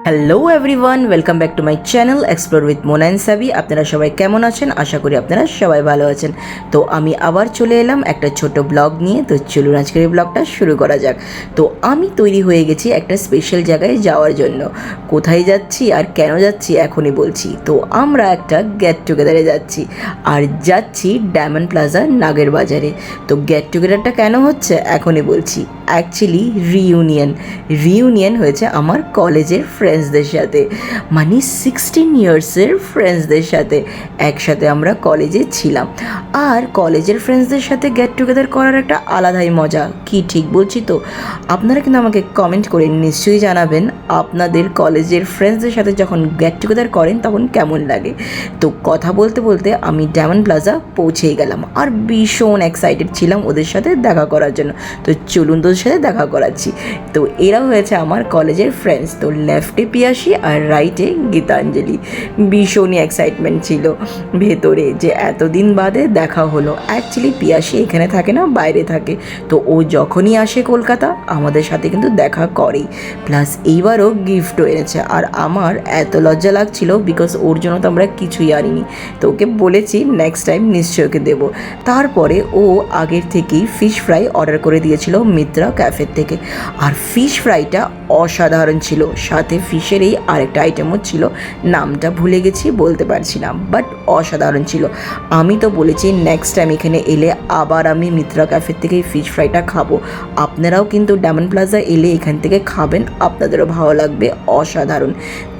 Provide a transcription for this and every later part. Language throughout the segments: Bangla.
Hello everyone, welcome back to my channel explore with Mona and Sabi. আপনারা সবাই কেমন আছেন? আশা করি আপনারা সবাই ভালো আছেন। তো আমি আবার চলে এলাম একটা ছোট ব্লগ নিয়ে। তো চলুন আজকের এই ব্লগটা শুরু করা যাক। তো আমি তৈরি হয়ে গেছি একটা স্পেশাল জায়গায় যাওয়ার জন্য। কোথায় যাচ্ছি আর কেন যাচ্ছি এখনই বলছি। তো আমরা একটা গেট টুগেদারে যাচ্ছি, আর যাচ্ছি ডায়মন্ড প্লাজা নাগের বাজারে। তো গেট টুগেদারটা কেন হচ্ছে এখনই বলছি। অ্যাকচুয়ালি রিউনিয়ন হয়েছে আমার কলেজের ফ্রেন্ডসদের সাথে, মানে 16 ইয়ার্সের ফ্রেন্ডসদের সাথে। একসাথে আমরা কলেজে ছিলাম, আর কলেজের ফ্রেন্ডসদের সাথে গেট টুগেদার করার একটা আলাদাই মজা। কি ঠিক বলছি তো? আপনারা কিন্তু আমাকে কমেন্ট করে নিশ্চয়ই জানাবেন আপনাদের কলেজের ফ্রেন্ডসদের সাথে যখন গেট টুগেদার করেন তখন কেমন লাগে। তো কথা বলতে বলতে আমি ডায়মন্ড প্লাজা পৌঁছেই গেলাম, আর ভীষণ এক্সাইটেড ছিলাম ওদের সাথে দেখা করার জন্য। তো চলুন তোদের সাথে দেখা করাচ্ছি। তো এরা হয়েছে আমার কলেজের ফ্রেন্ডস। তো লেফটে পিয়াসী আর রাইটে গীতাঞ্জলি। ভীষণই এক্সাইটমেন্ট ছিল ভেতরে যে এতদিন বাদে দেখা হলো। অ্যাকচুয়ালি পিয়াসী এখানে থাকে না, বাইরে থাকে। তো ও যখনই আসে কলকাতা আমাদের সাথে কিন্তু দেখা করেই, প্লাস এইবারও গিফটও এনেছে। আর আমার এত লজ্জা লাগছিল বিকজ ওর জন্য তো আমরা কিছুই আনিনি। তো ওকে বলেছি নেক্সট টাইম নিশ্চয় ওকে দেবো। তারপরে ও আগের থেকেই ফিশ ফ্রাই অর্ডার করে দিয়েছিল মিত্রা ক্যাফের থেকে, আর ফিশ ফ্রাইটা অসাধারণ ছিল। সাথে ফিশের এই আরেকটা আইটেমও ছিল, নামটা ভুলে গেছি, বলতে পারছি না, বাট অসাধারণ ছিল। আমি তো বলেছি নেক্সট টাইম এখানে এলে আবার আমি মিত্রা ক্যাফের থেকে এই ফিশ ফ্রাইটা খাবো। আপনারাও কিন্তু ডায়মন্ড প্লাজা এলে এখান থেকে খাবেন, আপনাদেরও ভালো লাগবে, অসাধারণ।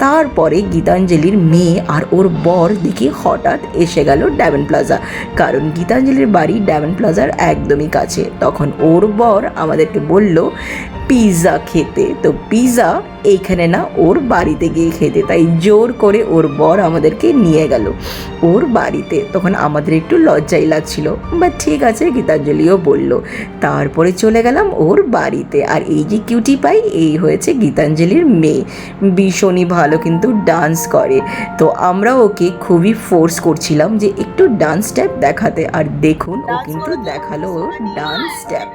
তারপরে গীতাঞ্জলির মেয়ে আর ওর বর দেখি হঠাৎ এসে গেল ডায়মন্ড প্লাজা, কারণ গীতাঞ্জলির বাড়ি ডায়মন্ড প্লাজার একদমই কাছে। তখন ওর বর আমাদেরকে বলল পিৎজা খেতে। তো পিৎজা এইখানে না, ওর বাড়িতে গিয়ে খেতে। তাই জোর করে ওর বর আমাদেরকে নিয়ে গেল ওর বাড়িতে। তখন আমাদের একটু লজ্জাই লাগছিল, বাট ঠিক আছে, গীতাঞ্জলিও বলল। তারপরে চলে গেলাম ওর বাড়িতে। আর এই যে কিউটি পাই, এই হয়েছে গীতাঞ্জলির মেয়ে। ভীষণই ভালো কিন্তু ডান্স করে। তো আমরা ওকে খুবই ফোর্স করছিলাম যে একটু ডান্স স্টেপ দেখাতে, আর দেখুন ও কিন্তু দেখালো ওর ডান্স স্টেপ।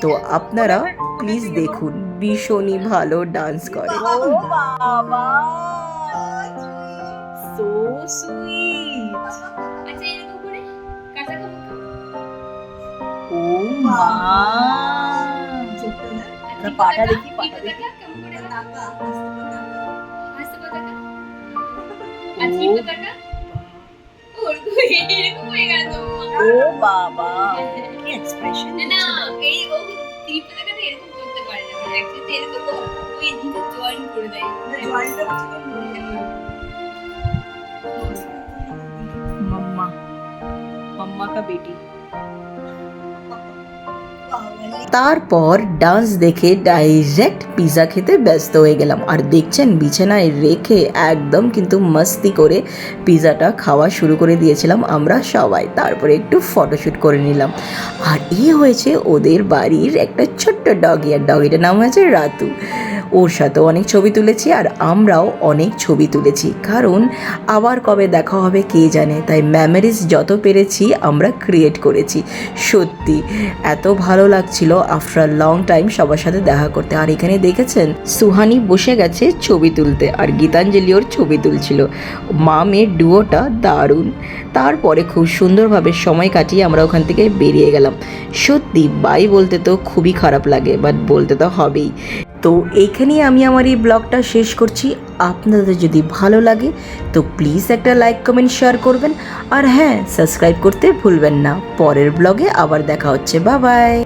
তো আপনারা প্লিজ দেখুন, ভীষণই ভালো ডান্স করে। ও বাবা, সো সুইট। আচ্ছা এরকম করে কাঁচা খাবো তো? ও মা, আচ্ছা, পাটা দেখি, পাটা একটু দেখি। দেখা, কেমন করে দেখা? হাসতে পারো দেখা? ও আচ্ছা একটু দেখা। ওরকম এরকম হয়ে গেল তো। ও বাবা, কি এক্সপ্রেশন না না, এই ও টিপে দেখাতে এরকম করতে পারে না। মানে অ্যাকচুয়ালি এরকম তো ওই জিনিস জয়েন করে দেয়। मम्मा मम्मा का बेटी। তারপর ডান্স দেখে ডাইরেক্ট পিৎজা খেতে ব্যস্ত হয়ে গেলাম। আর দেখছেন বিছানায় রেখে একদম কিন্তু মাস্তি করে পিৎজাটা খাওয়া শুরু করে দিয়েছিলাম আমরা সবাই। তারপরে একটু ফটোশ্যুট করে নিলাম। আর এই হয়েছে ওদের বাড়ির একটা ছোট্ট ডগি, আর ডগিটার নাম হয়েছে রাতু। ওর সাথেও অনেক ছবি তুলেছি, আর আমরাও অনেক ছবি তুলেছি, কারণ আবার কবে দেখা হবে কে জানে। তাই মেমোরিজ যত পেরেছি আমরা ক্রিয়েট করেছি। সত্যি এত ভালো লাগছিল আফটার লং টাইম সবার সাথে দেখা করতে। আর এখানে দেখেছেন সুহানি বসে গেছে ছবি তুলতে, আর গীতাঞ্জলি ওর ছবি তুলছিল। মা মেয়ের ডুয়োটা দারুণ। তারপরে খুব সুন্দরভাবে সময় কাটিয়ে আমরা ওখান থেকে বেরিয়ে গেলাম। সত্যি বাই বলতে তো খুবই খারাপ লাগে, বাট বলতে তো হবেই। তো এইখানেই আমি আমার এই ব্লগটা শেষ করছি। আপনাদের যদি ভালো লাগে তো প্লিজ একটা লাইক কমেন্ট শেয়ার করবেন, আর হ্যাঁ, সাবস্ক্রাইব করতে ভুলবেন না। পরের ব্লগে আবার দেখা হচ্ছে। Bye bye.